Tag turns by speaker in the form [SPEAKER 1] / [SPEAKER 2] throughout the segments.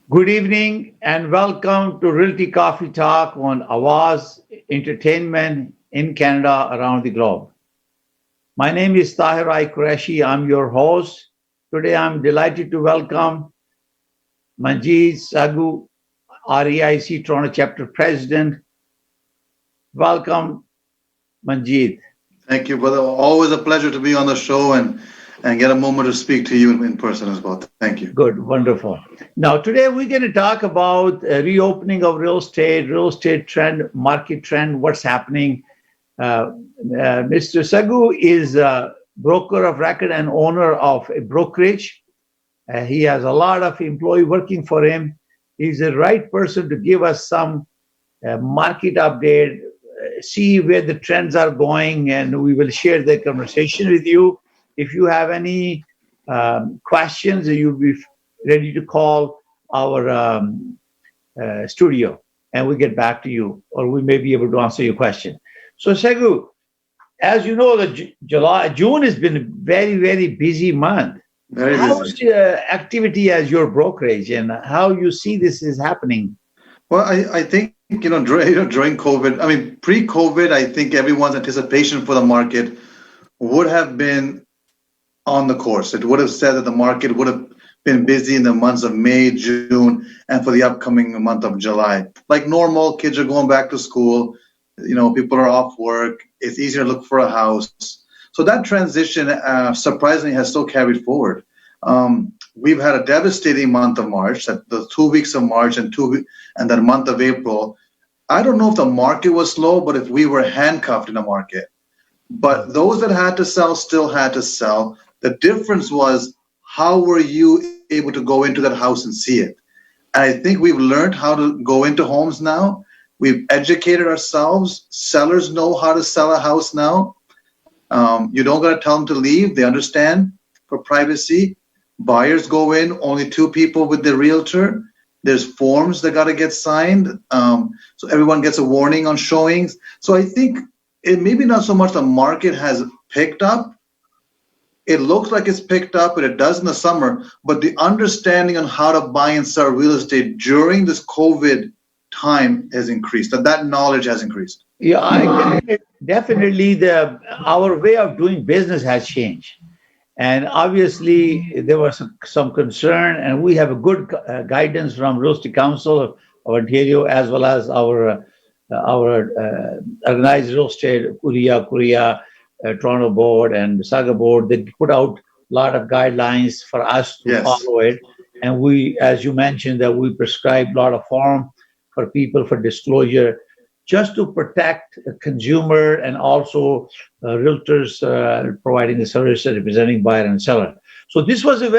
[SPEAKER 1] Good evening and welcome to Realty Coffee Talk on Awaz Entertainment in Canada around the globe. My name is Tahir Qureshi. I'm your host. Today I'm delighted to welcome Manjit Saggu, REIC Toronto Chapter President. Welcome, Manjit.
[SPEAKER 2] Thank you, brother. Always a pleasure to be on the show and get a moment to speak to you in person as well. Thank you.
[SPEAKER 1] Good, wonderful. Now, today we're going to talk about reopening of real estate trend, market trend, what's happening. Mr. Saggu is a broker of record and owner of a brokerage. He has a lot of employees working for him. He's the right person to give us some market update, see where the trends are going, and we will share the conversation with you. If you have any questions, you'll be ready to call our studio and we'll get back to you, or we may be able to answer your question. So, Saggu, as you know, June has been a very, very busy month.
[SPEAKER 2] Very busy.
[SPEAKER 1] How's the activity as your brokerage and how you see this is happening?
[SPEAKER 2] Well, I think, during COVID, pre-COVID, I think everyone's anticipation for the market would have been on the course. It would have said that the market would have been busy in the months of May, June, and for the upcoming month of July. Like normal, kids are going back to school, people are off work, it's easier to look for a house. So that transition, surprisingly, has still carried forward. We've had a devastating month of March, the 2 weeks of March and then month of April. I don't know if the market was slow, but if we were handcuffed in the market. But those that had to sell still had to sell. The difference was, how were you able to go into that house and see it? And I think we've learned how to go into homes now. We've educated ourselves. Sellers know how to sell a house now. You don't got to tell them to leave. They understand for privacy. Buyers go in, only 2 people with the realtor. There's forms that got to get signed. So everyone gets a warning on showings. So I think it maybe not so much the market has picked up. It looks like it's picked up, and it does in the summer, but the understanding on how to buy and sell real estate during this COVID time has increased, that knowledge has increased.
[SPEAKER 1] Yeah, definitely our way of doing business has changed. And obviously there was some concern, and we have a good guidance from Realty Council of Ontario, as well as our organized real estate, Korea, Toronto board and Saggu board. They put out a lot of guidelines for us to follow it. And we, as you mentioned, that we prescribe a lot of form for people for disclosure, just to protect the consumer and also realtors providing the service, representing buyer and seller. So this was a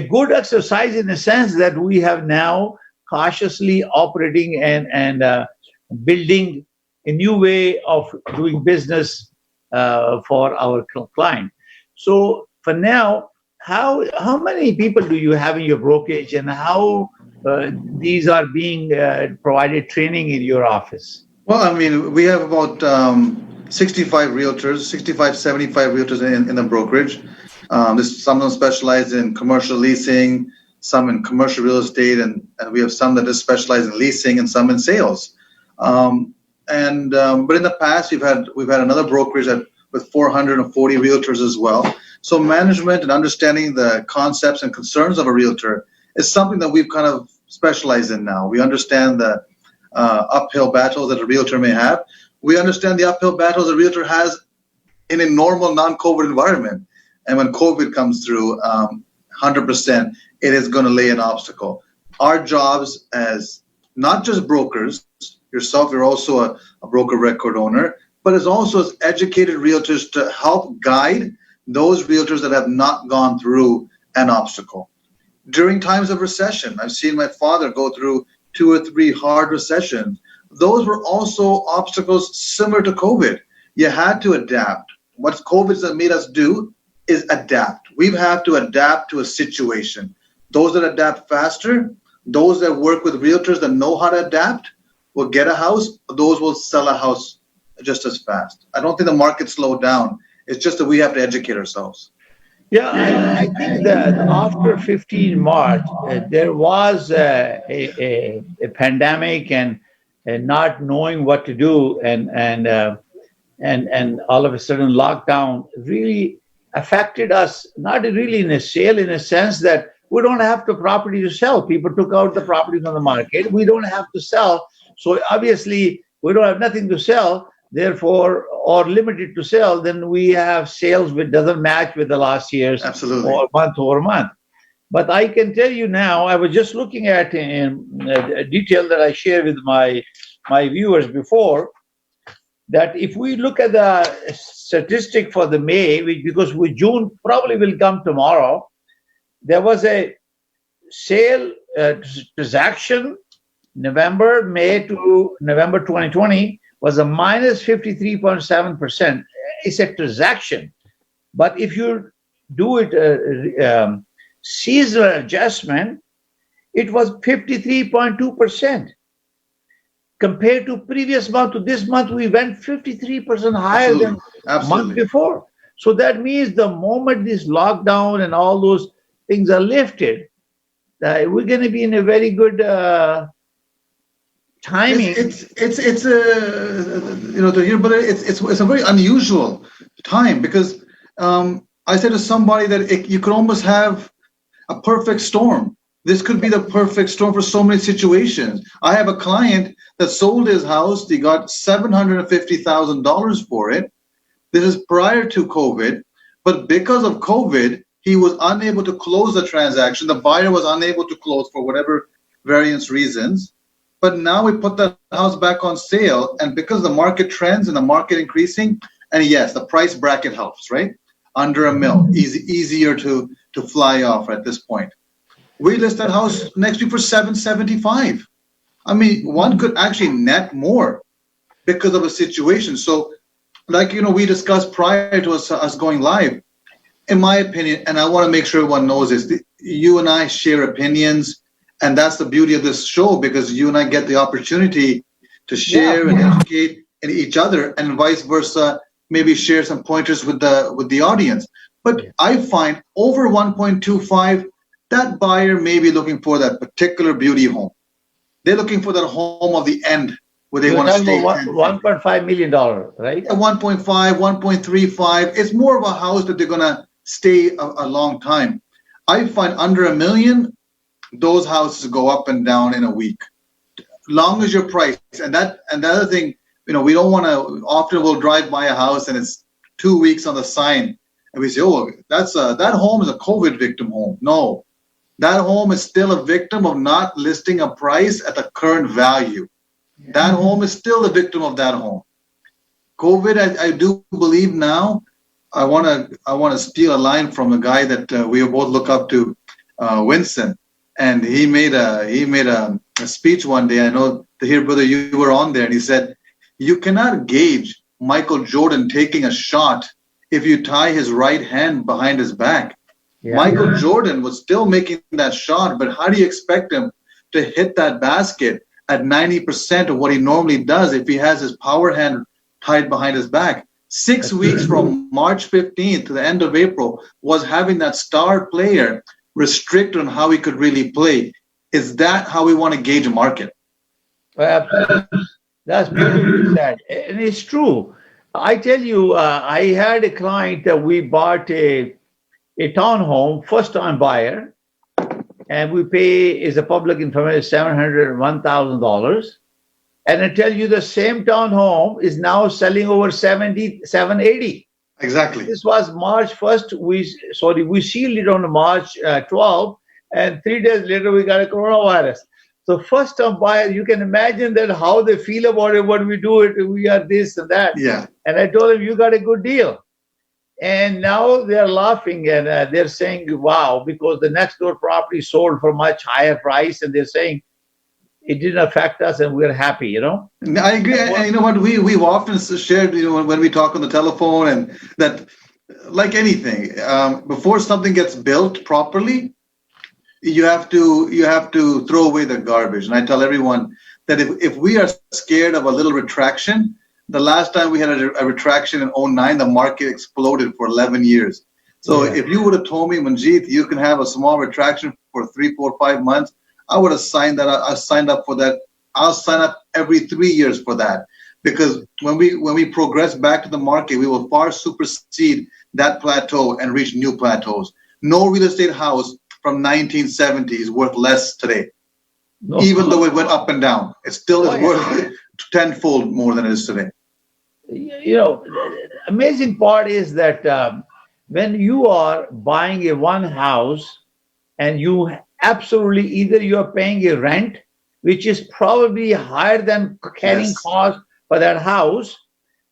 [SPEAKER 1] good exercise in the sense that we have now cautiously operating and building a new way of doing business for our client. So for now, how many people do you have in your brokerage, and how these are being provided training in your office?
[SPEAKER 2] Well, we have about 75 realtors, 75 realtors in the brokerage. Some of them specialize in commercial leasing, some in commercial real estate, and we have some that just specialize in leasing and some in sales. But in the past, we've had another brokerage with 440 realtors as well. So management and understanding the concepts and concerns of a realtor is something that we've kind of specialized in now. We understand the uphill battles that a realtor may have. We understand the uphill battles a realtor has in a normal non-COVID environment. And when COVID comes through, 100%, it is going to lay an obstacle. Our jobs as not just brokers, yourself, you're also a broker record owner, but as also as educated realtors to help guide those realtors that have not gone through an obstacle. During times of recession, I've seen my father go through 2 or 3 hard recessions those were also obstacles similar to COVID. You had to adapt. What COVID has made us do is adapt. We have to adapt to a situation. Those that adapt faster, those that work with realtors that know how to adapt, will get a house. Those will sell a house just as fast. I don't think the market slowed down. It's just that we have to educate ourselves.
[SPEAKER 1] Yeah, I think that after 15 March, there was a pandemic and not knowing what to do, and all of a sudden lockdown really affected us, not really in a sale, in a sense that we don't have the property to sell. People took out the property from the market. We don't have to sell. So obviously we don't have nothing to sell, therefore, or limited to sell, then we have sales which doesn't match with the last year's.
[SPEAKER 2] Absolutely.
[SPEAKER 1] Or month over month. But I can tell you now, I was just looking at in a detail that I shared with my viewers before, that if we look at the statistic for the May, because with June probably will come tomorrow, there was a sale transaction May to November 2020 was a minus 53.7%. It's a transaction. But if you do it seasonal adjustment, it was 53.2%. Compared to previous month to this month, we went 53% higher than month before. So that means the moment this lockdown and all those things are lifted, we're going to be in a very good timing.
[SPEAKER 2] It's a very unusual time, because I said to somebody that you could almost have a perfect storm. This could be the perfect storm for so many situations. I have a client that sold his house. He got $750,000 for it. This is prior to COVID, but because of COVID, he was unable to close the transaction. The buyer was unable to close for whatever various reasons. But now we put the house back on sale, and because the market trends and the market increasing, and yes, the price bracket helps, right? Under $1 million, easier to fly off at this point. We list that house next week for $775,000. I mean, one could actually net more because of a situation. So, like we discussed prior to us going live, in my opinion, and I want to make sure everyone knows this, you and I share opinions. And that's the beauty of this show, because you and I get the opportunity to share and educate each other, and vice versa, maybe share some pointers with the audience. But I find over 1.25, that buyer may be looking for that particular beauty home. They're looking for that home of the end where they want to stay.
[SPEAKER 1] $1.5 million, right?
[SPEAKER 2] 1.5, 1.35. It's more of a house that they're going to stay a long time. I find under $1 million, those houses go up and down in a week, long as your price. And the other thing, we don't want to. Often we'll drive by a house and it's 2 weeks on the sign, and we say, "Oh, that home is a COVID victim home." No, that home is still a victim of not listing a price at the current value. That home is still the victim of that home. COVID, I do believe now. I want to steal a line from a guy that we both look up to, Winston. And he made a speech one day. I know, Tahir, brother, you were on there, and he said, you cannot gauge Michael Jordan taking a shot if you tie his right hand behind his back. Yeah. Michael Jordan was still making that shot, but how do you expect him to hit that basket at 90% of what he normally does if he has his power hand tied behind his back? 6 weeks from March 15th to the end of April was having that star player restricted on how he could really play. Is that how we want to gauge a market?
[SPEAKER 1] Well, that's beautifully said. And it's true. I tell you, I had a client that we bought a townhome, first-time buyer, and we pay, is a public information, $701,000. And I tell you, the same townhome is now selling over $780,000.
[SPEAKER 2] Exactly.
[SPEAKER 1] This was March 1st. We sealed it on March 12th, and 3 days later we got a coronavirus. So first-time buyer, you can imagine that how they feel about it when we do it. We are this and that.
[SPEAKER 2] Yeah.
[SPEAKER 1] And I told them, you got a good deal. And now they're laughing and they're saying, wow, because the next door property sold for much higher price. And they're saying, it didn't affect us, and we're happy, you know.
[SPEAKER 2] I agree. And you know what? We've often shared, you know, when we talk on the telephone, and that, like anything, before something gets built properly, you have to throw away the garbage. And I tell everyone that if we are scared of a little retraction, the last time we had a retraction in 2009, the market exploded for 11 years. So if you would have told me, Manjit, you can have a small retraction for 3, 4, 5 months, I would have signed that. I signed up for that. I'll sign up every 3 years for that, because when we progress back to the market, we will far supersede that plateau and reach new plateaus. No real estate house from 1970 is worth less today, even though it went up and down. It still is worth tenfold more than it is today.
[SPEAKER 1] You know, the amazing part is that when you are buying a one house, and you absolutely either you are paying a rent, which is probably higher than carrying cost for that house,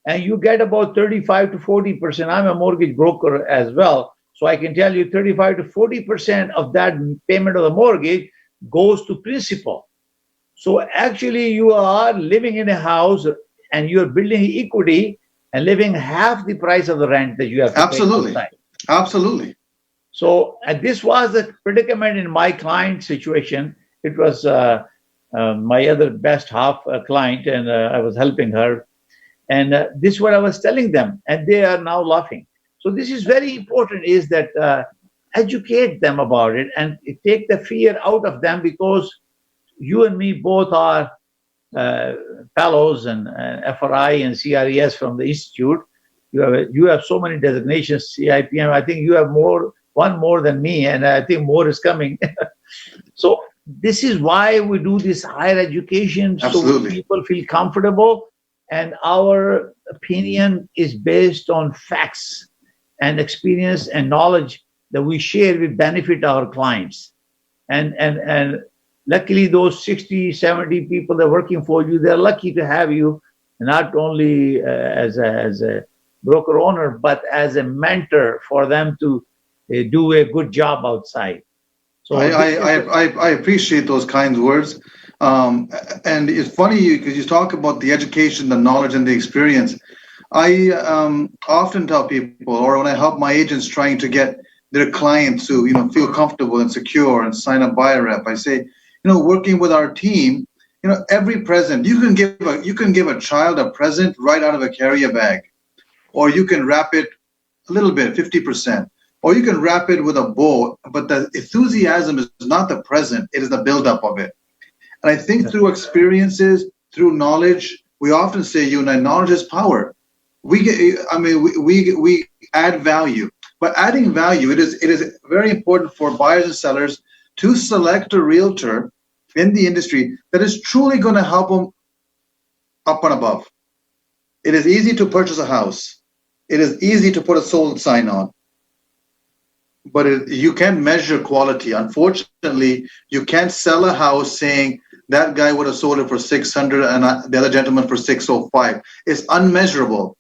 [SPEAKER 1] and you get about 35 to 40%. I'm a mortgage broker as well, so I can tell you 35 to 40% of that payment of the mortgage goes to principal. So actually you are living in a house and you're building equity and living half the price of the rent that you have to
[SPEAKER 2] Absolutely.
[SPEAKER 1] pay outside.
[SPEAKER 2] Absolutely.
[SPEAKER 1] So this was the predicament in my client situation. It was my other best half client, and I was helping her. And this is what I was telling them, and they are now laughing. So this is very important, is that educate them about it and take the fear out of them, because you and me both are fellows and FRI and CRES from the Institute. You have so many designations, CIPM. I think you have one more than me, and I think more is coming. So this is why we do this higher education.
[SPEAKER 2] Absolutely.
[SPEAKER 1] So people feel comfortable, and our opinion is based on facts and experience and knowledge that we share with benefit our clients. And luckily those 60, 70 people that are working for you, they're lucky to have you, not only as a broker owner, but as a mentor for them to do a good job outside. So
[SPEAKER 2] I appreciate those kind words. And it's funny because you talk about the education, the knowledge, and the experience. I often tell people, or when I help my agents trying to get their clients to feel comfortable and secure and sign up buyer rep, I say, working with our team, every present you can give a child a present right out of a carrier bag, or you can wrap it a little bit, 50%. Or you can wrap it with a bow, but the enthusiasm is not the present, it is the buildup of it. And I think through experiences, through knowledge, we often say, knowledge is power. We add value. But adding value, it is very important for buyers and sellers to select a realtor in the industry that is truly going to help them up and above. It is easy to purchase a house. It is easy to put a sold sign on. But you can't measure quality. Unfortunately, you can't sell a house saying that guy would have sold it for 600 and the other gentleman for 605. It's unmeasurable.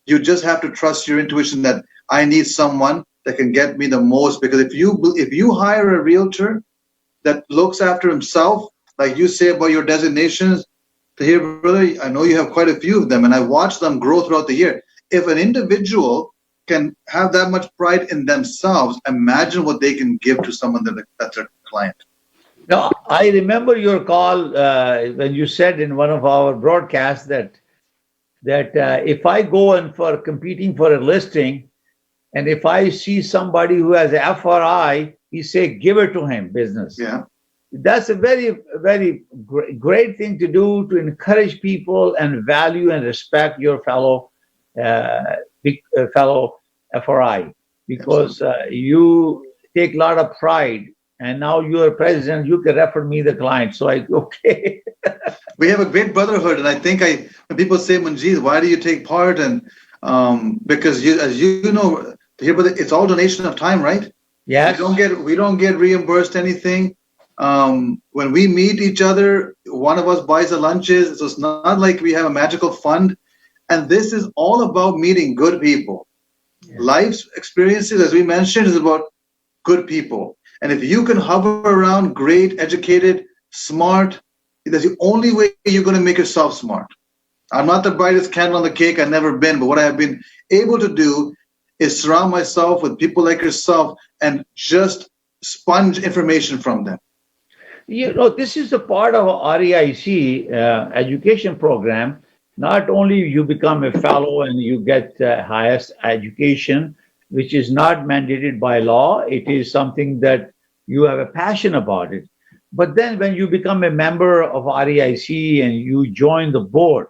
[SPEAKER 2] You just have to trust your intuition that I need someone that can get me the most. Because if you hire a realtor that looks after himself, like you say about your designations, Tahir, brother, I know you have quite a few of them, and I watch them grow throughout the year. If an individual can have that much pride in themselves, imagine what they can give to someone that's a client.
[SPEAKER 1] Now, I remember your call when you said in one of our broadcasts that if I go in for competing for a listing, and if I see somebody who has a FRI, you say, give it to him, business.
[SPEAKER 2] Yeah.
[SPEAKER 1] That's a very, very great thing to do, to encourage people and value and respect your fellow FRI, because you take a lot of pride, and now you're president, you can refer me the client. So okay.
[SPEAKER 2] We have a great brotherhood, and I think when people say, Manjit, why do you take part? And because as you know, it's all donation of time, right?
[SPEAKER 1] Yes.
[SPEAKER 2] We don't get reimbursed anything. When we meet each other, one of us buys the lunches. So it's not like we have a magical fund. And this is all about meeting good people. Yeah. Life's experiences, as we mentioned, is about good people. And if you can hover around great, educated, smart, That's the only way you're going to make yourself smart. I'm not the brightest candle on the cake. I've never been. But what I have been able to do is surround myself with people like yourself and just sponge information from them.
[SPEAKER 1] This is a part of REIC education program. Not only you become a fellow and you get highest education, which is not mandated by law. It is something that you have a passion about it. But then when you become a member of REIC and you join the board,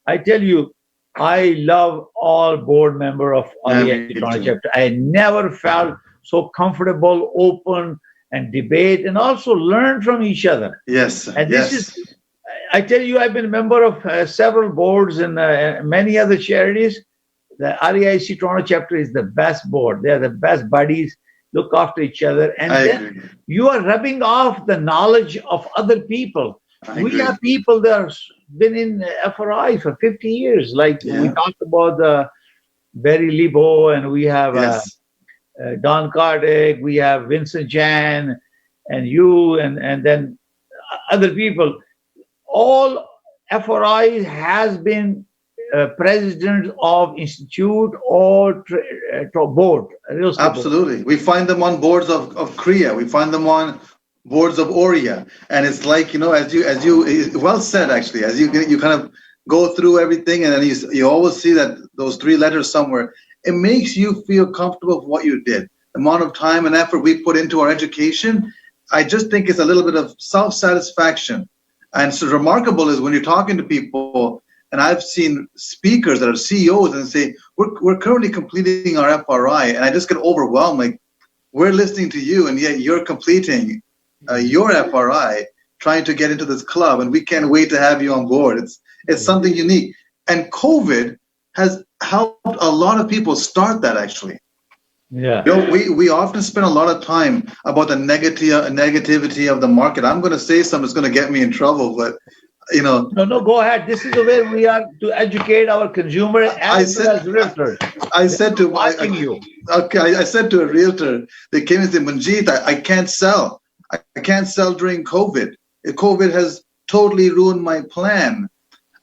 [SPEAKER 1] I tell you, I love all board member of REIC Toronto chapter. I never felt so comfortable, open, and debate, and also learn from each other.
[SPEAKER 2] Yes.
[SPEAKER 1] And this is, I tell you, I've been a member of several boards and many other charities. The REIC Toronto chapter is the best board. They're the best buddies, look after each other. And then you are rubbing off the knowledge of other people. We have people that have been in FRI for 50 years. Like we talked about Barry Lebo, and we have Don Kardec, we have Vincent Jan, and you, and then other people. All FRI has been president of institute or board.
[SPEAKER 2] Absolutely. Board. We find them on boards of CREA. We find them on boards of ORIA. And it's like, as you well said, actually, as you kind of go through everything, and then you always see that those three letters somewhere. It makes you feel comfortable with what you did. The amount of time and effort we put into our education, I just think it's a little bit of self-satisfaction. And so remarkable is when you're talking to people, and I've seen speakers that are CEOs and say, we're currently completing our FRI, and I just get overwhelmed. Like, we're listening to you, and yet you're completing your FRI, trying to get into this club, and we can't wait to have you on board. It's something unique. And COVID has helped a lot of people start that, actually.
[SPEAKER 1] Yeah.
[SPEAKER 2] We often spend a lot of time about the negativity of the market. I'm going to say something that's going to get me in trouble, but
[SPEAKER 1] No, go ahead. This is the way we are to educate our consumer as realtors.
[SPEAKER 2] I said to a realtor, they came and said, Manjit, I can't sell. I can't sell during COVID. COVID has totally ruined my plan.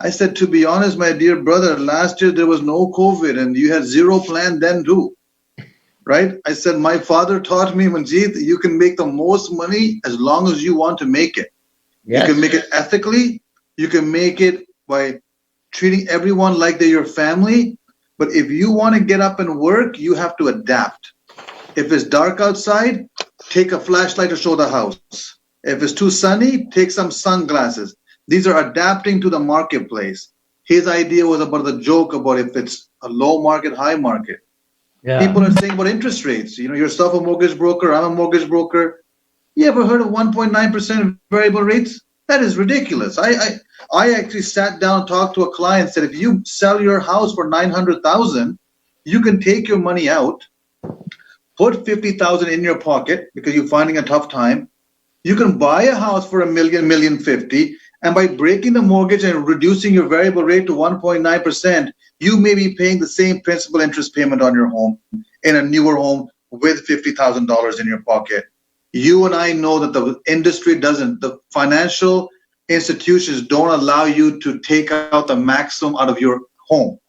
[SPEAKER 2] I said, to be honest, my dear brother, last year there was no COVID and you had zero plan then too. Right? I said, my father taught me, Manjit, you can make the most money as long as you want to make it. Yes. You can make it ethically. You can make it by treating everyone like they're your family. But if you want to get up and work, you have to adapt. If it's dark outside, take a flashlight to show the house. If it's too sunny, take some sunglasses. These are adapting to the marketplace. His idea was about the joke about if it's a low market, high market. Yeah. People are saying about interest rates. Yourself a mortgage broker, I'm a mortgage broker. You ever heard of 1.9% variable rates? That is ridiculous. I actually sat down and talked to a client and said, if you sell your house for $900,000, you can take your money out, put $50,000 in your pocket because you're finding a tough time. You can buy a house for $1 million, $1.05 million, and by breaking the mortgage and reducing your variable rate to 1.9%, you may be paying the same principal interest payment on your home in a newer home with $50,000 in your pocket. You and I know that the industry doesn't. The financial institutions don't allow you to take out the maximum out of your home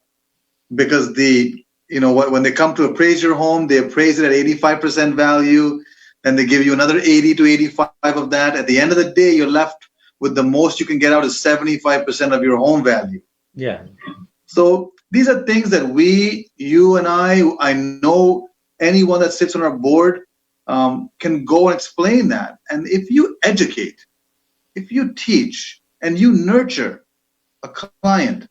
[SPEAKER 2] because when they come to appraise your home, they appraise it at 85% value. Then they give you another 80 to 85 of that. At the end of the day, you're left with the most you can get out is 75% of your home value.
[SPEAKER 1] Yeah.
[SPEAKER 2] So these are things that you and I know anyone that sits on our board can go and explain that. And if you educate, if you teach, and you nurture a client,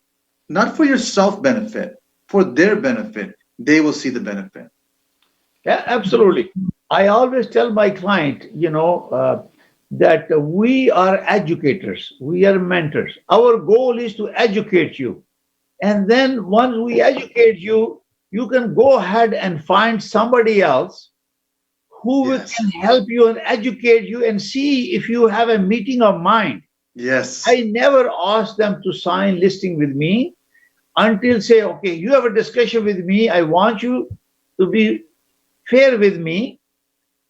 [SPEAKER 2] not for your self-benefit, for their benefit, they will see the benefit.
[SPEAKER 1] Yeah, absolutely. I always tell my client, that we are educators, we are mentors. Our goal is to educate you. And then once we educate you, you can go ahead and find somebody else who can help you and educate you and see if you have a meeting of mind.
[SPEAKER 2] Yes.
[SPEAKER 1] I never ask them to sign listing with me until say, okay, you have a discussion with me. I want you to be fair with me.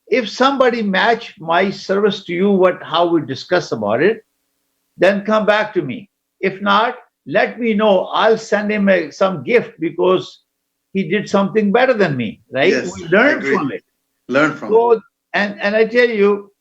[SPEAKER 1] If somebody match my service to you, how we discuss about it, then come back to me. If not, let me know. I'll send him some gift because he did something better than me, right?
[SPEAKER 2] Yes,
[SPEAKER 1] We
[SPEAKER 2] I
[SPEAKER 1] learn
[SPEAKER 2] agree.
[SPEAKER 1] from it.
[SPEAKER 2] Learn from it.
[SPEAKER 1] So, and I tell you,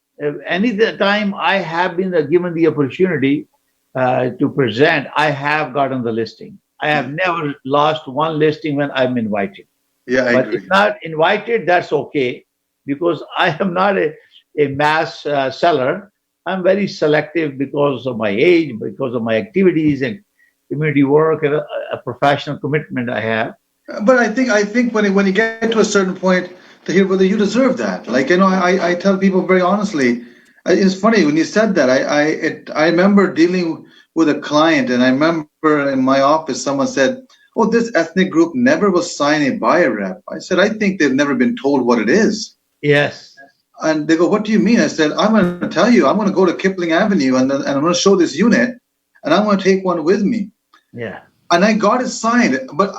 [SPEAKER 1] any time I have been given the opportunity to present, I have gotten the listing. I have never lost one listing when I'm invited.
[SPEAKER 2] Yeah, I
[SPEAKER 1] But if
[SPEAKER 2] agree.
[SPEAKER 1] not invited, that's okay because I am not a mass seller. I'm very selective because of my age, because of my activities and community work and a professional commitment I have.
[SPEAKER 2] But I think when you get to a certain point, to hear whether you deserve that. Like I tell people very honestly. It's funny when you said that. I remember dealing with a client, and I remember in my office someone said, "Oh, this ethnic group never will sign a buyer rep." I said, "I think they've never been told what it is."
[SPEAKER 1] Yes.
[SPEAKER 2] And they go, "What do you mean?" I said, "I'm going to tell you. I'm going to go to Kipling Avenue, and I'm going to show this unit, and I'm going to take one with me."
[SPEAKER 1] Yeah.
[SPEAKER 2] And I got it signed. But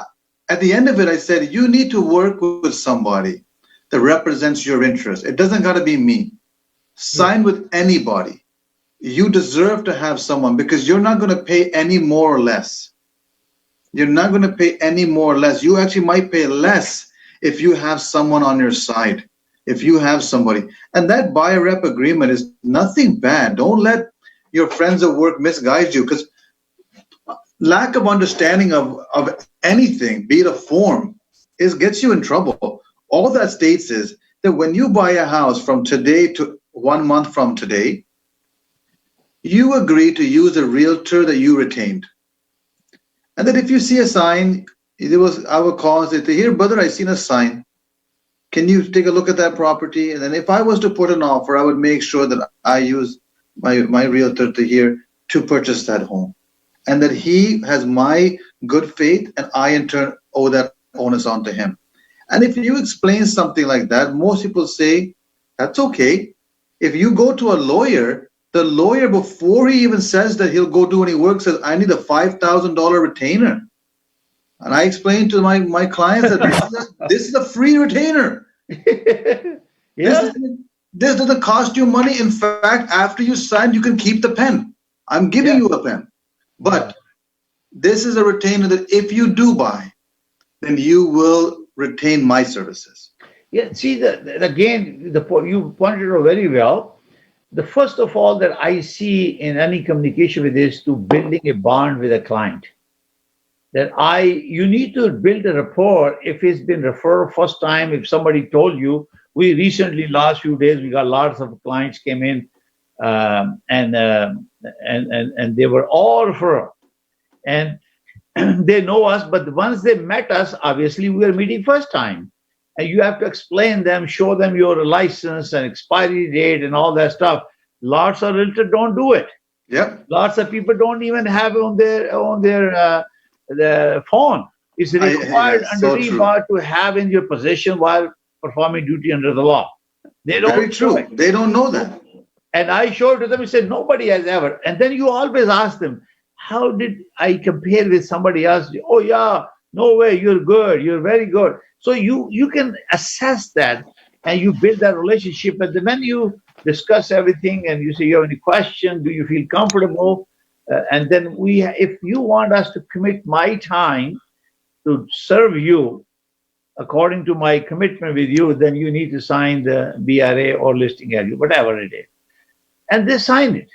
[SPEAKER 2] at the end of it, I said, you need to work with somebody that represents your interest. It doesn't got to be me.
[SPEAKER 1] Yeah.
[SPEAKER 2] Sign with anybody. You deserve to have someone because you're not going to pay any more or less. You're not going to pay any more or less. You actually might pay less if you have someone on your side, if you have somebody. And that buyer rep agreement is nothing bad. Don't let your friends at work misguide you because lack of understanding of anything, be it a form, gets you in trouble. All that states is that when you buy a house from today to 1 month from today, you agree to use a realtor that you retained. And that if you see a sign, I will call and say, "Here, brother, I seen a sign. Can you take a look at that property?" And then if I was to put an offer, I would make sure that I use my realtor here to purchase that home. And that he has my good faith, and I in turn owe that onus onto him. And if you explain something like that, most people say, that's okay. If you go to a lawyer, the lawyer, before he even says that he'll go do any work, says, "I need a $5,000 retainer." And I explain to my clients that this is a free retainer.
[SPEAKER 1] Yeah.
[SPEAKER 2] This doesn't cost you money. In fact, after you sign, you can keep the pen. I'm giving
[SPEAKER 1] Yeah.
[SPEAKER 2] you a pen. But this is a retainer that if you do buy, then you will retain my services.
[SPEAKER 1] Yeah. See, again, you pointed out very well. The first of all that I see in any communication with is to building a bond with a client. That you need to build a rapport. If it's been referred first time, if somebody told you, we recently last few days we got lots of clients came in, and they were all referral, and they know us, but once they met us, obviously we are meeting first time, and you have to explain them, show them your license and expiry date and all that stuff. Lots of realtors don't do it.
[SPEAKER 2] Yep.
[SPEAKER 1] Lots of people don't even have it on their phone. It's required under
[SPEAKER 2] so true.
[SPEAKER 1] REBA to have in your possession while performing duty under the law. They don't
[SPEAKER 2] Very true.
[SPEAKER 1] it.
[SPEAKER 2] They don't know that.
[SPEAKER 1] And I showed to them, he said, nobody has ever. And then you always ask them, how did I compare with somebody else? Oh, yeah, no way, you're good, you're very good. So you can assess that and you build that relationship. And then when you discuss everything and you say, you have any question, do you feel comfortable? And then if you want us to commit my time to serve you according to my commitment with you, then you need to sign the BRA or listing area, whatever it is. And they sign it.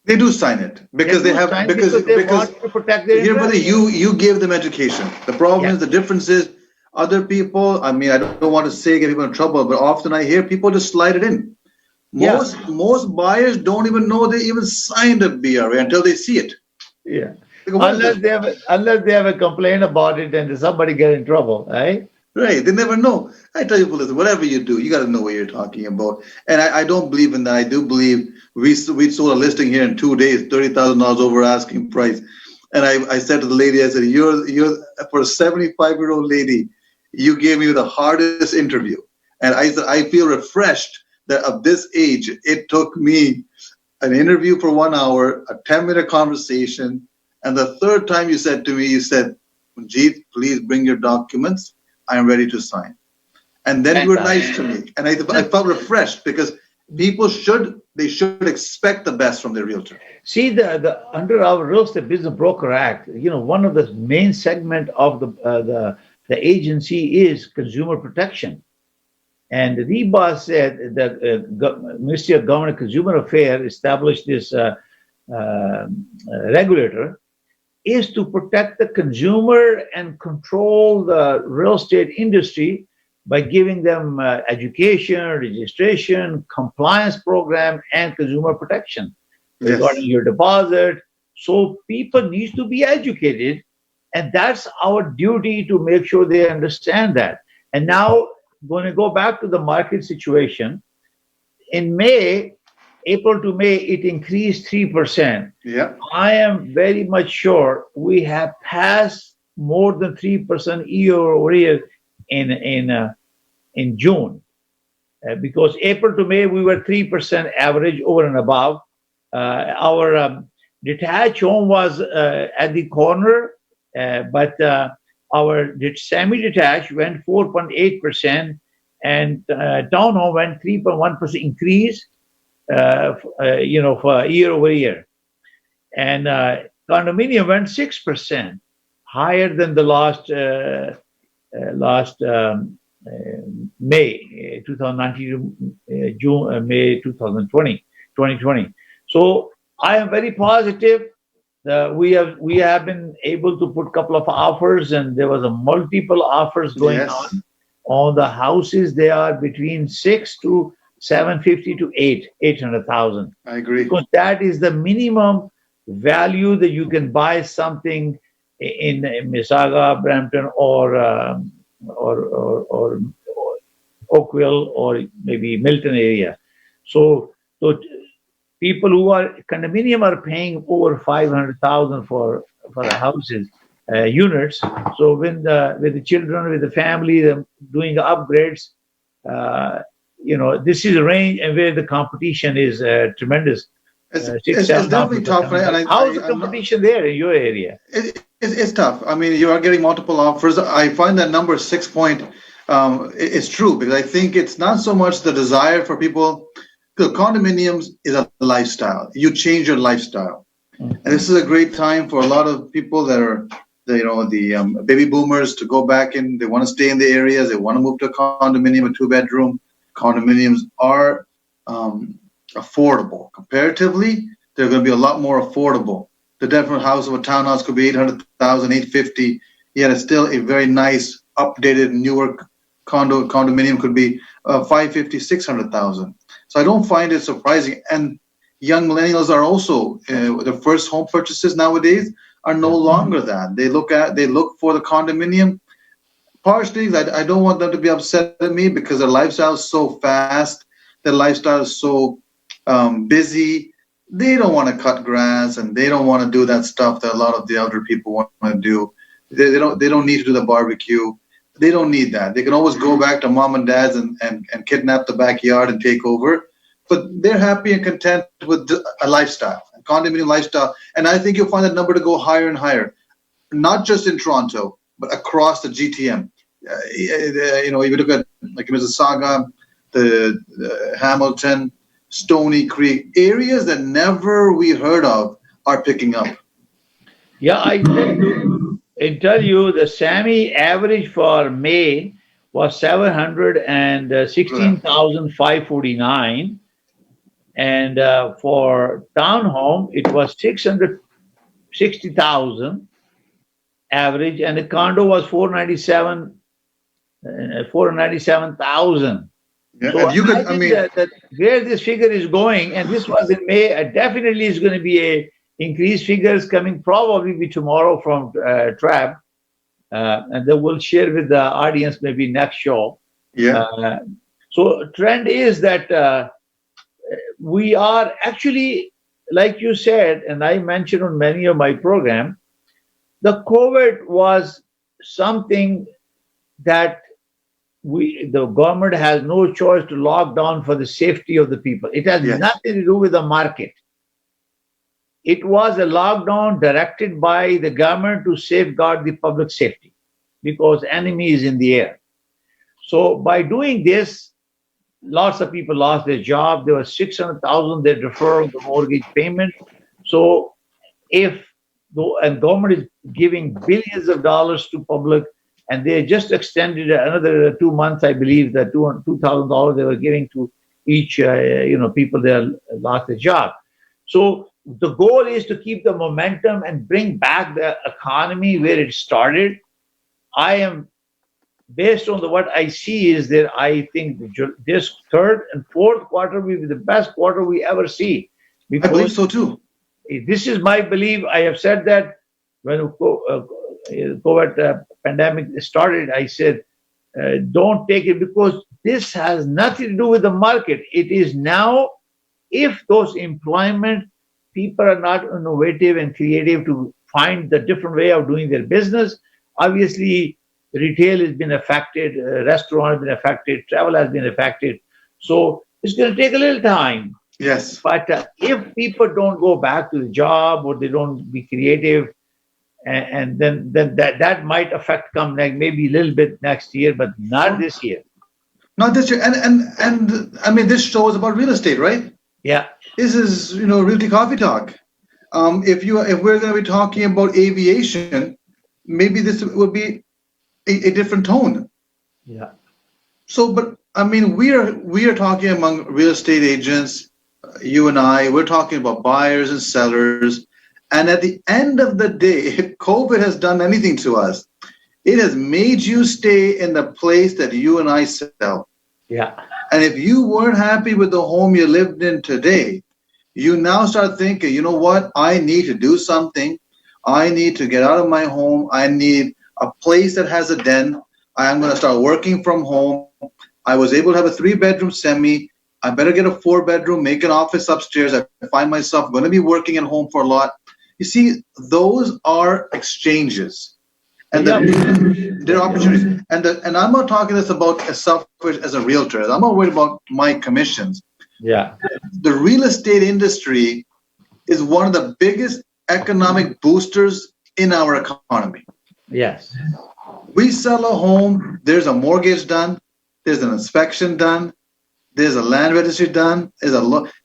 [SPEAKER 2] They do sign it because they want
[SPEAKER 1] to protect their
[SPEAKER 2] here, brother, you give them education. The problem is the difference is other people. I mean, I don't want to say get people in trouble, but often I hear people just slide it in. Most buyers don't even know they even signed a BRA until they see it.
[SPEAKER 1] Yeah. Unless they have a complaint about it and somebody get in trouble, right?
[SPEAKER 2] Right. They never know. I tell you, listen, whatever you do, you got to know what you're talking about. And I don't believe in that. I do believe we sold a listing here in 2 days, $30,000 over asking price. And I said to the lady, I said, you're for a 75-year-old lady, you gave me the hardest interview. And I said, I feel refreshed that at this age, it took me an interview for 1 hour, a 10-minute conversation. And the third time you said to me, you said, Manjit, please bring your documents. I am ready to sign. And then you were nice to me. And I felt refreshed because people should expect the best from their realtor.
[SPEAKER 1] See, the under our Real Estate Business Broker Act, one of the main segment of the agency is consumer protection. And REBA said that Ministry of Government and Consumer Affairs established this regulator is to protect the consumer and control the real estate industry by giving them education, registration, compliance program, and consumer protection regarding your deposit. So people need to be educated, and that's our duty to make sure they understand that. And now, going to go back to the market situation. In April to May, it increased 3%.
[SPEAKER 2] Yeah,
[SPEAKER 1] I am very much sure we have passed more than 3% year over year in June, because April to May we were 3% average over and above. Our detached home was at the corner, but our semi-detached went 4.8%, and townhome went 3.1% increase. For year over year, and condominium went 6% higher than the last May 2019 June May 2020. So I am very positive. We have been able to put a couple of offers, and there was a multiple offers going on the houses. They are between 6 to 750 to 800,000.
[SPEAKER 2] I agree.
[SPEAKER 1] Because that is the minimum value that you can buy something in Mississauga, Brampton, or Oakville, or maybe Milton area. So people who are condominium are paying over 500,000 for the houses, units. So with the children, with the family, them doing upgrades. This is a range and where the competition is tremendous.
[SPEAKER 2] It's definitely tough.
[SPEAKER 1] How's the competition there in your area?
[SPEAKER 2] It's tough. I mean, you are getting multiple offers. I find that number 6 point is true, because I think it's not so much the desire for people. Because condominiums is a lifestyle. You change your lifestyle, and this is a great time for a lot of people that are, the baby boomers to go back in. They want to stay in the areas. They want to move to a condominium, a 2-bedroom. Condominiums are affordable. Comparatively, they're going to be a lot more affordable. The different house of a townhouse could be 800,000, 850. Yet it's still a very nice, updated, newer condominium could be 550, 600,000. So I don't find it surprising. And young millennials are also the first home purchases nowadays are no longer that. They look for the condominium. Partially, I don't want them to be upset at me because their lifestyle is so fast. Their lifestyle is so busy. They don't want to cut grass, and they don't want to do that stuff that a lot of the elder people want to do. They don't need to do the barbecue. They don't need that. They can always go back to mom and dad's and kidnap the backyard and take over. But they're happy and content with a lifestyle, a condominium lifestyle. And I think you'll find that number to go higher and higher, not just in Toronto, but across the GTM. If you look at like Mississauga, the Hamilton, Stony Creek, areas that never we heard of are picking up.
[SPEAKER 1] Yeah, I tell you, the SAMI average for May was 716,549, and for townhome it was 660,000 average, and the condo was 497,000.
[SPEAKER 2] Yeah,
[SPEAKER 1] so that where this figure is going, and this was in May, definitely is going to be a increased figures coming probably tomorrow from TRAB, and then we'll share with the audience maybe next show.
[SPEAKER 2] Yeah.
[SPEAKER 1] So trend is that we are actually, like you said, and I mentioned on many of my program, the COVID was something that the government has no choice to lock down for the safety of the people. It has nothing to do with the market. It was a lockdown directed by the government to safeguard the public safety because enemy is in the air. So by doing this, lots of people lost their job. There was 600,000 they deferred the mortgage payment. So if and government is giving billions of dollars to public, and they just extended another 2 months, I believe, that $2,000 they were giving to each people that lost their job. So the goal is to keep the momentum and bring back the economy where it started. I am based on what I see is that I think this third and fourth quarter will be the best quarter we ever see.
[SPEAKER 2] I believe so too.
[SPEAKER 1] This is my belief. I have said that when COVID pandemic started, I said, don't take it, because this has nothing to do with the market. It is now, if those employment people are not innovative and creative to find the different way of doing their business, obviously retail has been affected, restaurant has been affected, travel has been affected. So it's going to take a little time.
[SPEAKER 2] Yes.
[SPEAKER 1] But if people don't go back to the job, or they don't be creative, and then that might affect come maybe a little bit next year, but not this year.
[SPEAKER 2] Not this year. And I mean, this show is about real estate, right?
[SPEAKER 1] Yeah.
[SPEAKER 2] This is, Realty Coffee Talk. If we're going to be talking about aviation, maybe this would be a different tone.
[SPEAKER 1] Yeah.
[SPEAKER 2] So, but I mean, we are talking among real estate agents, you and I, we're talking about buyers and sellers. And at the end of the day, if COVID has done anything to us, it has made you stay in the place that you and I sell.
[SPEAKER 1] Yeah.
[SPEAKER 2] And if you weren't happy with the home you lived in today, you now start thinking, you know what? I need to do something. I need to get out of my home. I need a place that has a den. I'm going to start working from home. I was able to have a 3-bedroom semi. I better get a 4-bedroom, make an office upstairs. I find myself going to be working at home for a lot. You see, those are exchanges. And there are opportunities. And I'm not talking this about as selfish as a realtor. I'm not worried about my commissions.
[SPEAKER 1] Yeah.
[SPEAKER 2] The real estate industry is one of the biggest economic boosters in our economy.
[SPEAKER 1] Yes.
[SPEAKER 2] We sell a home, there's a mortgage done, there's an inspection done, there's a land registry done,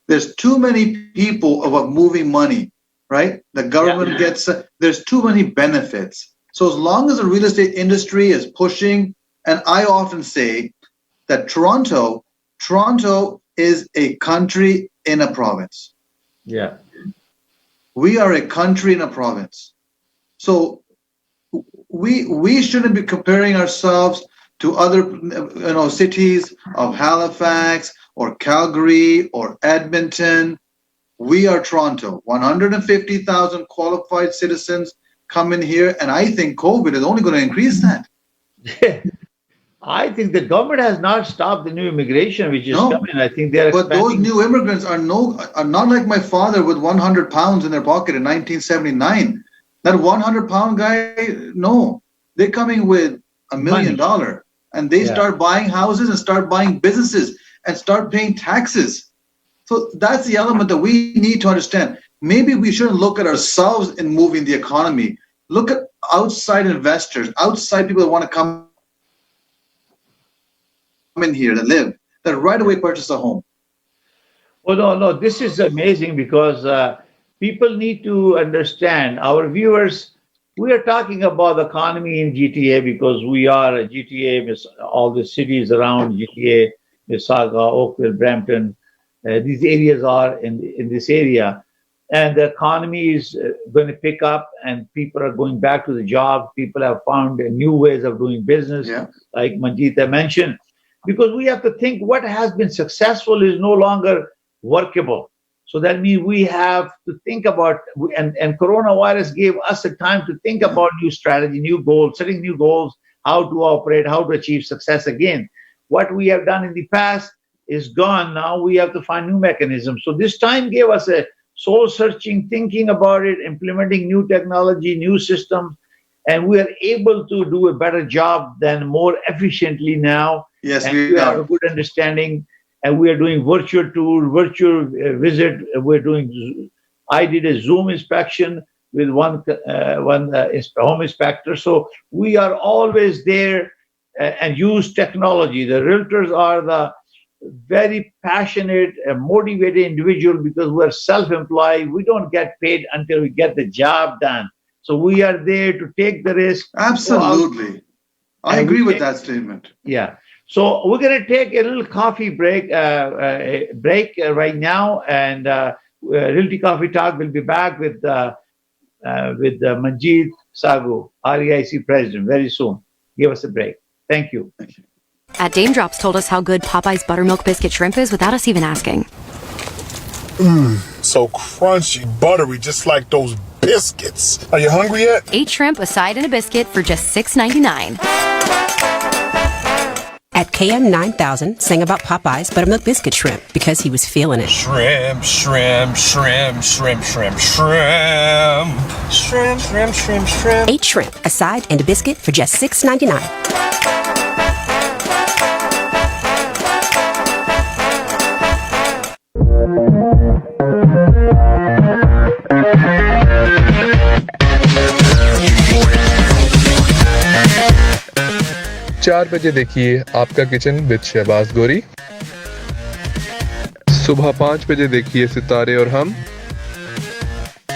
[SPEAKER 2] there's too many people about moving money, right? The government gets, there's too many benefits. So as long as the real estate industry is pushing, and I often say that Toronto is a country in a province.
[SPEAKER 1] Yeah.
[SPEAKER 2] We are a country in a province. So we shouldn't be comparing ourselves to other cities of Halifax or Calgary or Edmonton. We are Toronto. 150,000 qualified citizens come in here, and I think COVID is only going to increase that.
[SPEAKER 1] I think the government has not stopped the new immigration, which is coming. I think they're
[SPEAKER 2] expanding. But those new immigrants are not like my father with 100 pounds in their pocket in 1979. That 100-pound guy, no. They're coming with $1 million, and they start buying houses and start buying businesses and start paying taxes. So that's the element that we need to understand. Maybe we shouldn't look at ourselves in moving the economy. Look at outside investors, outside people that want to come in here to live, that right away purchase a home.
[SPEAKER 1] Well, no, this is amazing, because people need to understand, our viewers, we are talking about the economy in GTA because we are a GTA, all the cities around GTA, Mississauga, Oakville, Brampton, these areas are in this area. And the economy is going to pick up, and people are going back to the job. People have found new ways of doing business, like Manjit mentioned, because we have to think what has been successful is no longer workable. So that means we have to think about, and coronavirus gave us a time to think about new strategy, new goals, setting new goals, how to operate, how to achieve success again. What we have done in the past is gone. Now we have to find new mechanisms. So this time gave us a soul-searching, thinking about it, implementing new technology, new systems, and we are able to do a better job than more efficiently now.
[SPEAKER 2] Yes,
[SPEAKER 1] and we have a good understanding, and we are doing virtual tour, virtual visit. I did a Zoom inspection with one home inspector. So we are always there and use technology. The realtors are very passionate, motivated individual because we're self-employed. We don't get paid until we get the job done. So we are there to take the risk.
[SPEAKER 2] Absolutely. I agree with that statement.
[SPEAKER 1] Yeah. So we're going to take a little coffee break right now, and Realty Coffee Talk will be back with Manjit Saggu, REIC president, very soon. Give us a break. Thank you.
[SPEAKER 2] Thank you.
[SPEAKER 3] At Dame Drops told us how good Popeyes buttermilk biscuit shrimp is without us even asking.
[SPEAKER 4] So crunchy, buttery, just like those biscuits. Are you hungry yet?
[SPEAKER 3] 8 shrimp, a side, and a biscuit for just $6.99.
[SPEAKER 5] At KM 9000 sang about Popeyes buttermilk biscuit shrimp because he was feeling it.
[SPEAKER 4] Shrimp, shrimp, shrimp, shrimp, shrimp, shrimp. Shrimp, shrimp, shrimp, shrimp.
[SPEAKER 5] 8 shrimp, a side, and a biscuit for just $6.99.
[SPEAKER 6] चार बजे देखिए आपका kitchen with Shahbaz गोरी। सुबह 5 बजे देखिए सितारे और हम।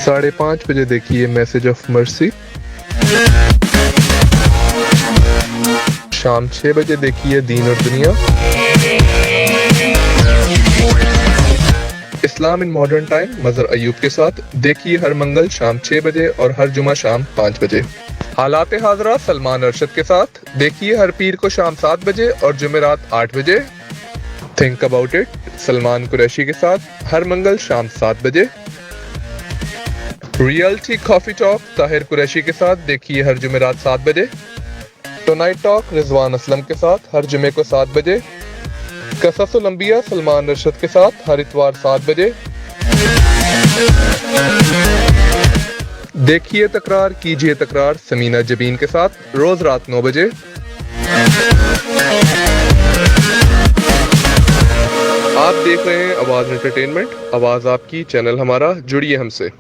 [SPEAKER 6] 5:30 बजे देखिए मैसेज ऑफ मर्सी। शाम 6 बजे देखिए दीन और दुनिया। इस्लाम इन मॉडर्न टाइम मजहर अयूब के साथ देखिए हर मंगल शाम 6 बजे और हर जुमा शाम 5 बजे। हालात हाजरा सलमान अरशद के साथ देखिए हर पीर को शाम 7 बजे और जुमेरात 8 बजे। Think about it Salman Qureshi के साथ हर मंगल शाम 7 बजे। Realty coffee talk Tahir Qureshi के साथ देखिए हर जुमेरात 7 बजे। टुनाइट टॉक रिजवान असलम के साथ हर जुमे को 7 बजे। कससुल अंबिया सलमान अरशद के साथ हर इतवार 7 बजे। देखिए तकरार कीजिए तकरार समीना जबीन के साथ रोज रात 9 बजे। आप देख रहे हैं आवाज एंटरटेनमेंट, आवाज आपकी, चैनल हमारा, जुड़िए हमसे।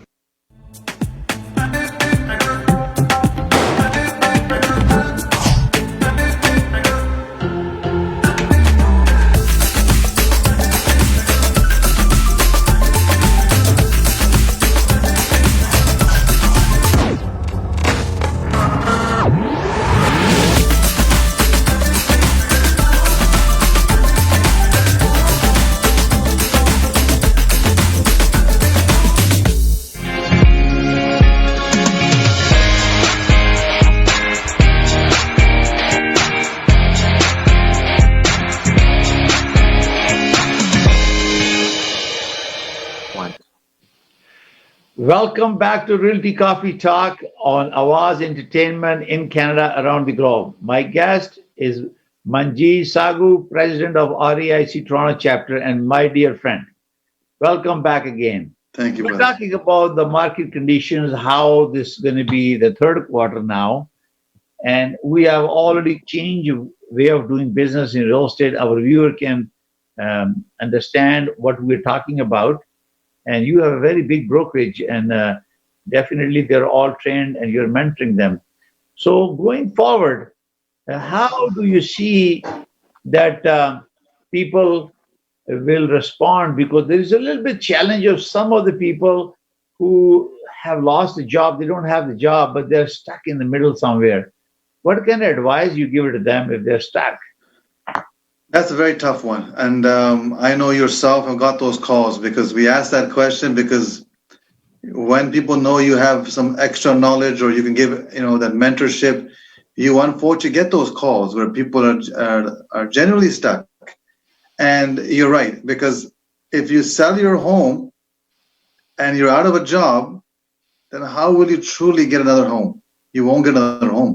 [SPEAKER 1] Welcome back to Realty Coffee Talk on Awaz Entertainment in Canada, around the globe. My guest is Manji Saggu, President of REIC Toronto Chapter, and my dear friend. Welcome back again.
[SPEAKER 2] Thank you,
[SPEAKER 1] We're
[SPEAKER 2] brother.
[SPEAKER 1] talking about the market conditions, how this is going to be the third quarter now. And we have already changed way of doing business in real estate. Our viewer can understand what we're talking about. And you have a very big brokerage, and definitely they're all trained and you're mentoring them. So going forward, how do you see that people will respond? Because there is a little bit challenge of some of the people who have lost the job. They don't have the job, but they're stuck in the middle somewhere. What kind of advice you give it to them if they're stuck?
[SPEAKER 2] That's a very tough one. And I know yourself have got those calls because we asked that question because when people know you have some extra knowledge or you can give, that mentorship, you unfortunately get those calls where people are generally stuck. And you're right, because if you sell your home and you're out of a job, then how will you truly get another home? You won't get another home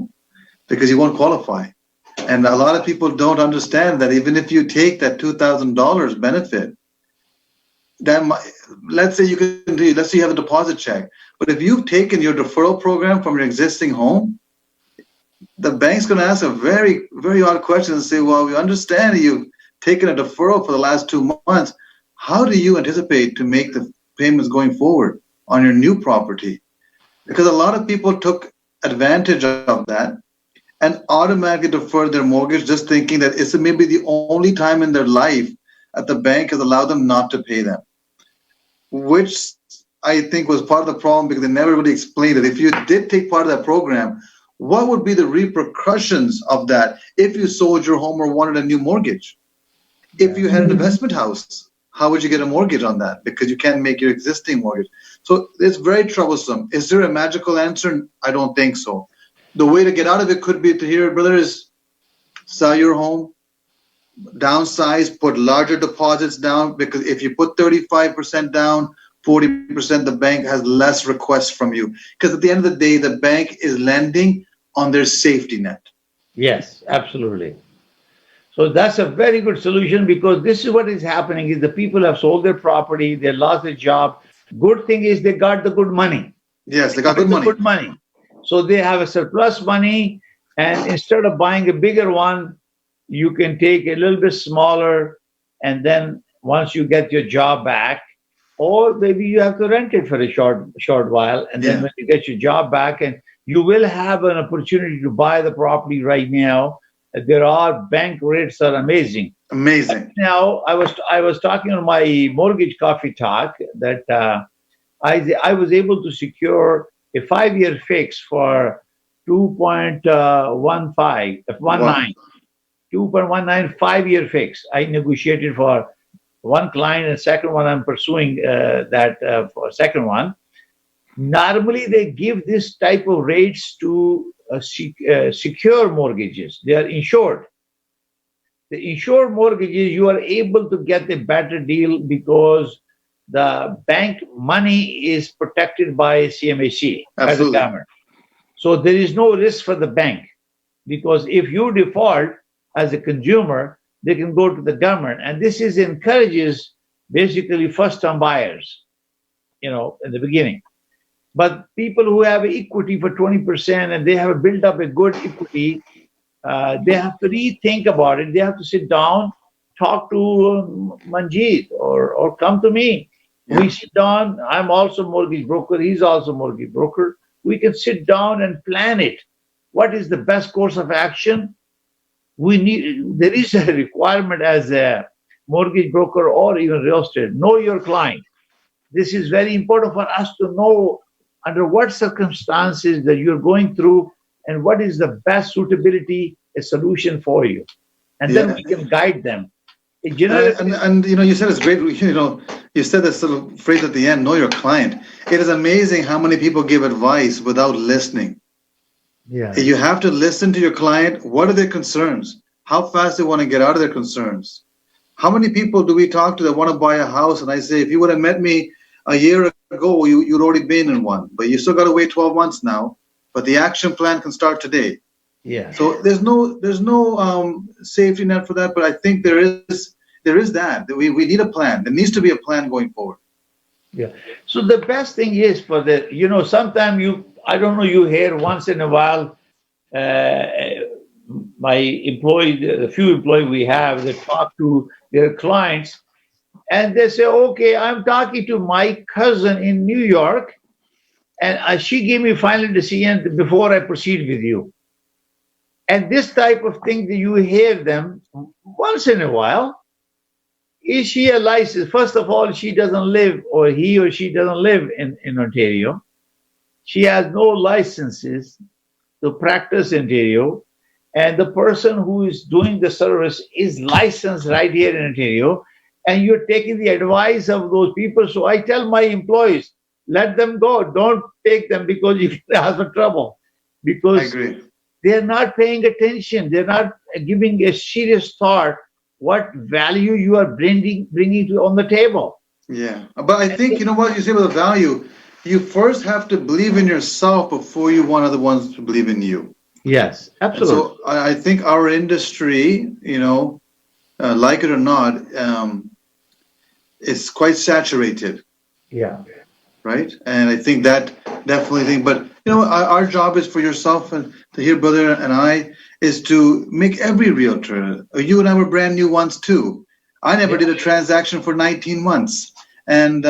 [SPEAKER 2] because you won't qualify. And a lot of people don't understand that even if you take that $2,000 benefit, then let's say you have a deposit check, but if you've taken your deferral program from your existing home, the bank's going to ask a very, very odd question and say, well, we understand you've taken a deferral for the last 2 months. How do you anticipate to make the payments going forward on your new property? Because a lot of people took advantage of that and automatically deferred their mortgage, just thinking that it's maybe the only time in their life that the bank has allowed them not to pay them, which I think was part of the problem because they never really explained it. If you did take part of that program, what would be the repercussions of that if you sold your home or wanted a new mortgage? If you had an investment house, how would you get a mortgage on that? Because you can't make your existing mortgage. So it's very troublesome. Is there a magical answer? I don't think so. The way to get out of it could be to hear, brother, is sell your home, downsize, put larger deposits down, because if you put 35% down, 40%, the bank has less requests from you. Because at the end of the day, the bank is lending on their safety net.
[SPEAKER 1] Yes, absolutely. So that's a very good solution, because this is what is happening is the people have sold their property, they lost their job. Good thing is they got the good money.
[SPEAKER 2] Yes, they got good money.
[SPEAKER 1] Good money. So they have a surplus money, and instead of buying a bigger one, you can take a little bit smaller, and then once you get your job back, or maybe you have to rent it for a short while, and then when you get your job back, and you will have an opportunity to buy the property right now. There are bank rates are amazing.
[SPEAKER 2] Amazing.
[SPEAKER 1] Now I was talking on my mortgage coffee talk that I was able to secure a 5-year fix for 2.19 5-year fix. I negotiated for one client, and second one I'm pursuing for second one. Normally they give this type of rates to secure mortgages. They are insured. The insured mortgages, you are able to get a better deal because the bank money is protected by CMHC as a government. So there is no risk for the bank, because if you default as a consumer, they can go to the government. And this encourages basically first-time buyers, in the beginning. But people who have equity for 20% and they have built up a good equity, they have to rethink about it. They have to sit down, talk to Manjit or come to me. Yeah. We sit down. I'm also mortgage broker. He's also mortgage broker. We can sit down and plan it. What is the best course of action? There is a requirement as a mortgage broker or even real estate. Know your client. This is very important for us to know under what circumstances that you're going through and what is the best suitability, a solution for you. And then we can guide them.
[SPEAKER 2] And you said it's great, you said this little phrase at the end, know your client. It is amazing how many people give advice without listening.
[SPEAKER 1] Yeah.
[SPEAKER 2] You have to listen to your client. What are their concerns? How fast they want to get out of their concerns? How many people do we talk to that want to buy a house? And I say, if you would have met me a year ago, you'd already been in one, but you still got to wait 12 months now. But the action plan can start today.
[SPEAKER 1] Yeah.
[SPEAKER 2] So there's no safety net for that, but I think there is that we need a plan. There needs to be a plan going forward.
[SPEAKER 1] Yeah. So the best thing is for sometimes you hear once in a while, my the few employees we have, they talk to their clients and they say, okay, I'm talking to my cousin in New York and she gave me final decision before I proceed with you. And this type of thing that you hear them once in a while. Is she a license? First of all, she doesn't live, or he or she doesn't live in Ontario. She has no licenses to practice in Ontario. And the person who is doing the service is licensed right here in Ontario. And you're taking the advice of those people. So I tell my employees, let them go. Don't take them because you can have trouble. Because
[SPEAKER 2] I agree.
[SPEAKER 1] They're not paying attention. They're not giving a serious thought what value you are bringing on the table.
[SPEAKER 2] Yeah. But I think, what you say about the value, you first have to believe in yourself before you want other ones to believe in you.
[SPEAKER 1] Yes, absolutely.
[SPEAKER 2] So I think our industry, like it or not, is quite saturated.
[SPEAKER 1] Yeah.
[SPEAKER 2] Right. And I think that definitely but our job is for yourself and Tahir brother and I is to make every realtor. You and I were brand new once too. I never did a transaction for 19 months. And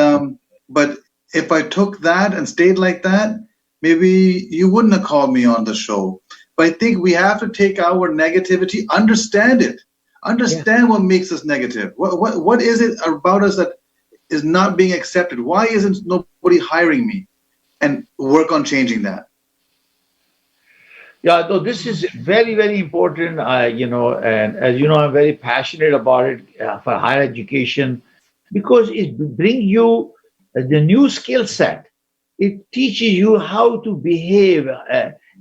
[SPEAKER 2] but if I took that and stayed like that, maybe you wouldn't have called me on the show. But I think we have to take our negativity, understand it. Understand what makes us negative. What is it about us that is not being accepted? Why isn't nobody hiring me? And work on changing that.
[SPEAKER 1] Yeah, though this is very, very important, and as you know, I'm very passionate about it for higher education because it brings you the new skill set. It teaches you how to behave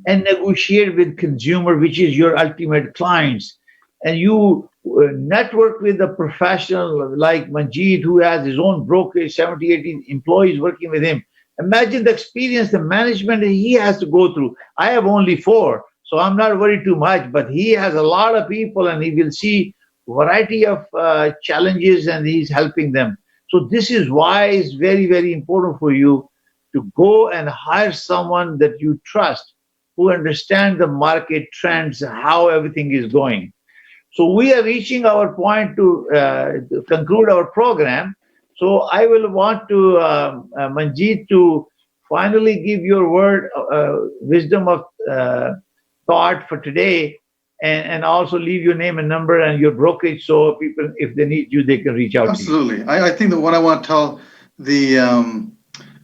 [SPEAKER 1] and negotiate with consumer, which is your ultimate clients. And you network with a professional like Manjit, who has his own brokerage, 70, 80 employees working with him. Imagine the experience, the management he has to go through. I have only 4, so I'm not worried too much, but he has a lot of people and he will see variety of challenges and he's helping them. So this is why it's very, very important for you to go and hire someone that you trust, who understands the market trends, how everything is going. So we are reaching our point to conclude our program. So I will want to, Manjit, to finally give your word, wisdom of thought for today, and also leave your name and number and your brokerage so people, if they need you, they can reach out
[SPEAKER 2] Absolutely.
[SPEAKER 1] to you.
[SPEAKER 2] I think that what I want to tell the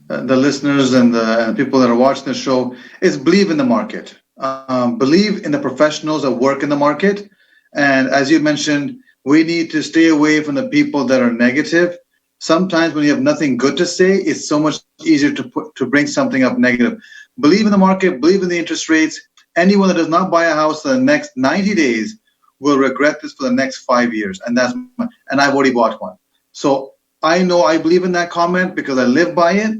[SPEAKER 2] listeners and the people that are watching the show is believe in the market. Believe in the professionals that work in the market. And as you mentioned, we need to stay away from the people that are negative. Sometimes when you have nothing good to say, it's so much easier to bring something up negative. Believe in the market, believe in the interest rates. Anyone that does not buy a house in the next 90 days will regret this for the next 5 years. And I've already bought one. So I know I believe in that comment because I live by it.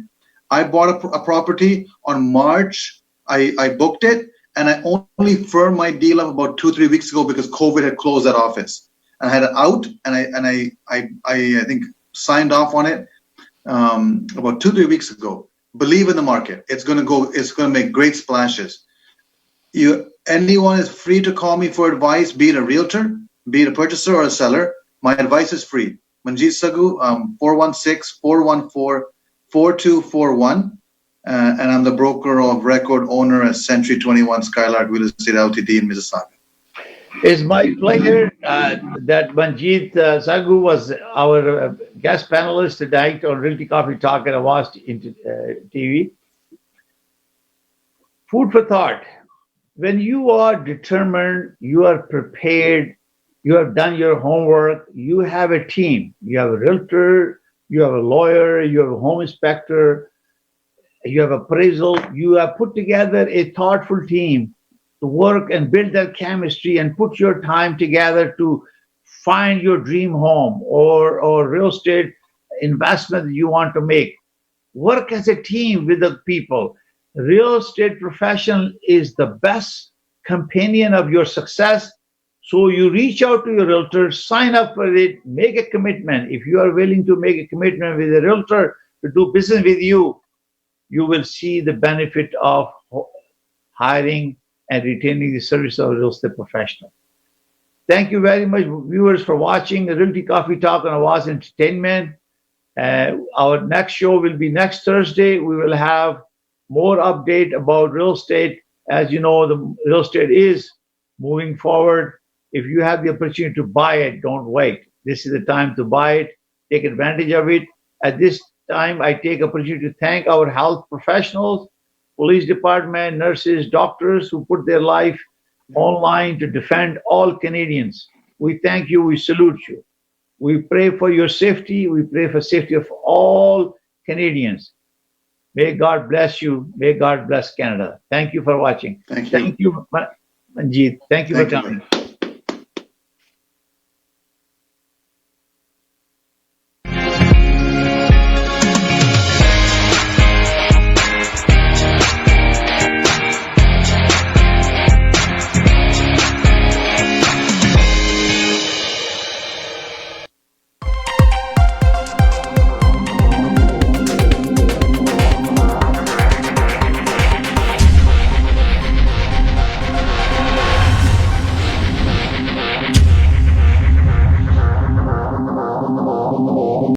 [SPEAKER 2] I bought a property on March. I booked it, and I only firmed my deal up about 2-3 weeks ago because COVID had closed that office. And I had it out, and I think signed off on it about 2-3 weeks ago. Believe in the market. It's going to make great splashes. Anyone is free to call me for advice, be it a realtor, be it a purchaser or a seller. My advice is free. Manjit Saggu, 416-414-4241. And I'm the broker of record owner at Century 21 Skylark Real Estate Ltd in Mississauga.
[SPEAKER 1] It's my pleasure that Manjit Saggu was our guest panelist tonight on Realty Coffee Talk and Awas TV. Food for thought. When you are determined, you are prepared, you have done your homework, you have a team. You have a realtor, you have a lawyer, you have a home inspector, you have appraisal. You have put together a thoughtful team to work and build that chemistry and put your time together to find your dream home or real estate investment that you want to make. Work as a team with the people. Real estate professional is the best companion of your success. So you reach out to your realtor, sign up for it, make a commitment. If you are willing to make a commitment with a realtor to do business with you, you will see the benefit of hiring and retaining the service of a real estate professional. Thank you very much, viewers, for watching Realty Coffee Talk on Awas Entertainment. Our next show will be next Thursday. We will have more update about real estate. As you know, the real estate is moving forward. If you have the opportunity to buy it, don't wait. This is the time to buy it. Take advantage of it. At this time, I take opportunity to thank our health professionals, police department, nurses, doctors who put their life online to defend all Canadians. We thank you. We salute you. We pray for your safety. We pray for safety of all Canadians. May God bless you. May God bless Canada. Thank you for watching.
[SPEAKER 2] Thank you.
[SPEAKER 1] Thank you, Manjit. Thank you for coming.